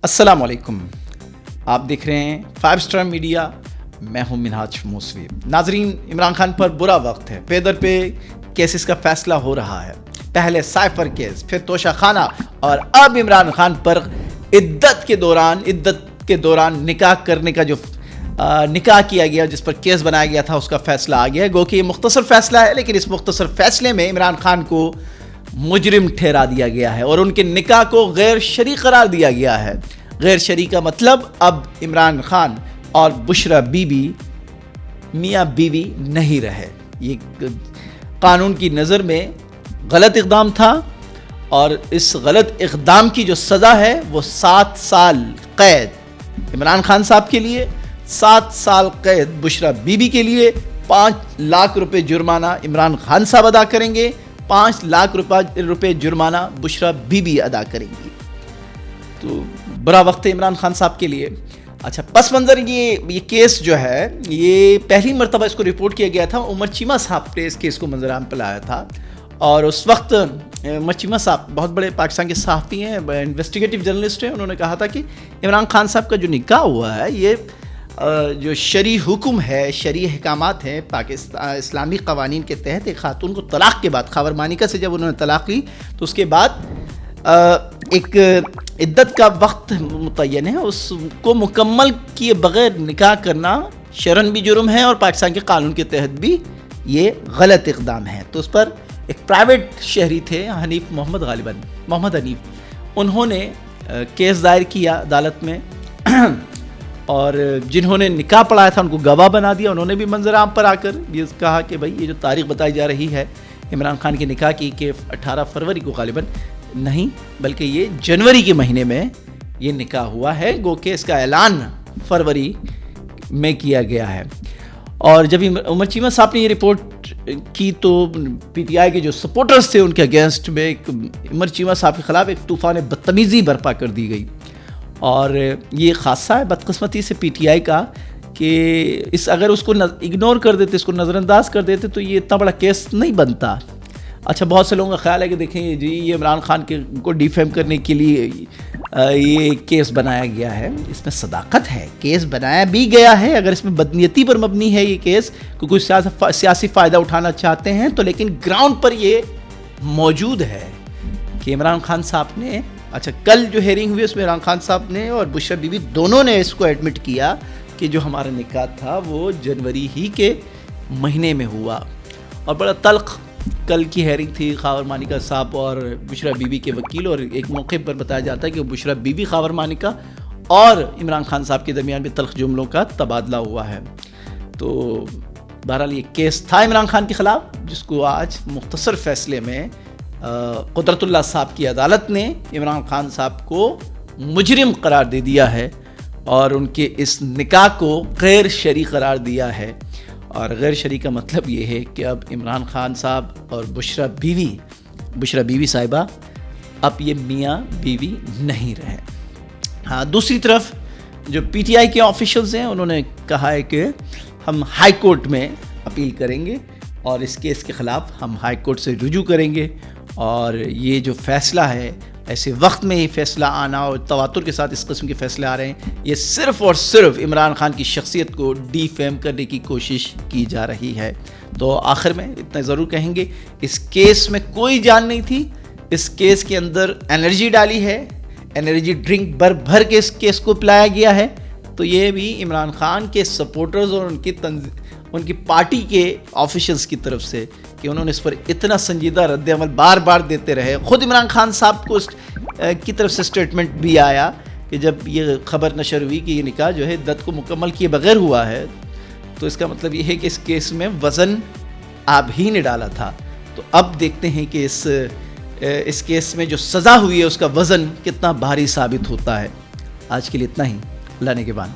अस्सलाम वालेकुम। आप देख रहे हैं 5 स्टार मीडिया। मैं हूं मिनहाज मूसवी। नाजरीन, इमरान खान पर बुरा वक्त है। पे दर पे केसेस का फैसला हो रहा है। पहले साइफर केस, फिर तोशा खाना और अब इमरान खान पर इद्दत के दौरान निकाह करने का जो निकाह किया गया, जिस पर केस बनाया गया था, उसका फैसला आ गया। गो कि ये मुख्तसर फैसला है, लेकिन इस मुख्तसर फैसले में इमरान खान को मुजरिम ठहरा दिया गया है और उनके निकाह को गैर शरई करार दिया गया है। गैर शरई का मतलब अब इमरान खान और बुशरा बीबी मियाँ बीवी नहीं रहे। ये कानून की नज़र में गलत इक़दाम था और इस गलत इक़दाम की जो सज़ा है वो 7 साल कैद इमरान खान साहब के लिए, 7 साल कैद बुशरा बीबी के लिए, 5 लाख रुपए जुर्माना इमरान खान साहब अदा करेंगे, 5 लाख रुपए जुर्माना बुशरा बीबी अदा करेंगी। तो बुरा वक्त है इमरान खान साहब के लिए। अच्छा, पस मंज़र ये केस जो है, ये पहली मरतबा इसको रिपोर्ट किया गया था। उमर चीमा साहब ने इस केस को मंजराम पे लाया था और उस वक्त उमर चीमा साहब बहुत बड़े पाकिस्तान के सहाफ़ी हैं, इन्वेस्टिगेटिव जर्नलिस्ट हैं। उन्होंने कहा था कि इमरान खान साहब का जो निकाह हुआ है, ये जो शरई हुक्म है, शरई अहकामात हैं, पाकिस्तान इस्लामी क़वानीन के तहत एक खातून को तलाक़ के बाद, ख़ावर मानिका से जब उन्होंने तलाक़ ली तो उसके बाद एक इद्दत का वक्त मुतय्यन है, उसको मुकम्मल किए बग़ैर निकाह करना शरन भी जुर्म है और पाकिस्तान के कानून के तहत भी ये गलत इक़दाम है। तो उस पर एक प्राइवेट शहरी थे, हनीफ मोहम्मद हनीफ, उन्होंने केस दायर किया अदालत में और जिन्होंने निकाह पढ़ाया था उनको गवाह बना दिया। उन्होंने भी मंजराम पर आकर ये कहा कि भाई ये जो तारीख़ बताई जा रही है इमरान खान के निकाह की कि 18 फरवरी को गालिबन नहीं बल्कि ये जनवरी के महीने में ये निकाह हुआ है। गो के इसका ऐलान फरवरी में किया गया है। और जब उमर चीमा साहब ने ये रिपोर्ट की तो पीटीआई के जो सपोर्टर्स थे उनके अगेंस्ट में उमर चीमा साहब के ख़िलाफ़ एक तूफ़ान बदतमीज़ी बर्पा कर दी गई। और ये ख़ासा है बदकिस्मती से पीटीआई का कि अगर उसको इग्नोर कर देते, इसको नज़रअंदाज कर देते तो ये इतना बड़ा केस नहीं बनता। अच्छा, बहुत से लोगों का ख्याल है कि देखें जी, ये इमरान खान को डिफेम करने के लिए ये केस बनाया गया है। इसमें सदाकत है, केस बनाया भी गया है। अगर इसमें बदनीयती पर मबनी है ये केस, कोई सियासी फ़ायदा उठाना चाहते हैं तो, लेकिन ग्राउंड पर ये मौजूद है कि इमरान खान साहब ने, अच्छा कल जो हेयरिंग हुई उसमें इमरान खान साहब ने और बुशरा बीबी दोनों ने इसको एडमिट किया कि जो हमारा निकाह था वो जनवरी ही के महीने में हुआ। और बड़ा तल्ख कल की हेयरिंग थी ख़ावर मानिका साहब और बुशरा बीबी के वकील, और एक मौके पर बताया जाता है कि बुशरा बीबी ख़ावर मानिका और इमरान खान साहब के दरमियान भी तल्ख जुमलों का तबादला हुआ है। तो बहरहाल ये केस था इमरान खान के ख़िलाफ़, जिसको आज मुख्तसर फ़ैसले में कुदरतुल्लाह साहब की अदालत ने इमरान खान साहब को मुजरिम करार दे दिया है और उनके इस निकाह को गैर शरई करार दिया है। और गैर शरई का मतलब ये है कि अब इमरान खान साहब और बुशरा बीवी साहिबा अब ये मियाँ बीवी नहीं रहे। हाँ, दूसरी तरफ जो पीटीआई के ऑफिशियल्स हैं उन्होंने कहा है कि हम हाई कोर्ट में अपील करेंगे और इस केस के ख़िलाफ़ हम हाई कोर्ट से रुजू करेंगे। और ये जो फ़ैसला है, ऐसे वक्त में ये फ़ैसला आना और तवातुर के साथ इस किस्म के फ़ैसले आ रहे हैं, ये सिर्फ़ और सिर्फ इमरान खान की शख्सियत को डीफेम करने की कोशिश की जा रही है। तो आखिर में इतना ज़रूर कहेंगे, इस केस में कोई जान नहीं थी। इस केस के अंदर एनर्जी डाली है, एनर्जी ड्रिंक भर के इस केस को पिलाया गया है। तो ये भी इमरान खान के सपोर्टर्स और उनकी पार्टी के ऑफिशियल्स की तरफ से कि उन्होंने इस पर इतना संजीदा रद्द-ए-अमल बार बार देते रहे। ख़ुद इमरान खान साहब को की तरफ से स्टेटमेंट भी आया कि जब ये खबर नशर हुई कि ये निकाह जो है इद्दत को मुकम्मल किए बगैर हुआ है, तो इसका मतलब ये है कि इस केस में वज़न आप ही ने डाला था। तो अब देखते हैं कि इस केस में जो सज़ा हुई है उसका वज़न कितना भारी साबित होता है। आज के लिए इतना ही। अल्लाह ने के बाद।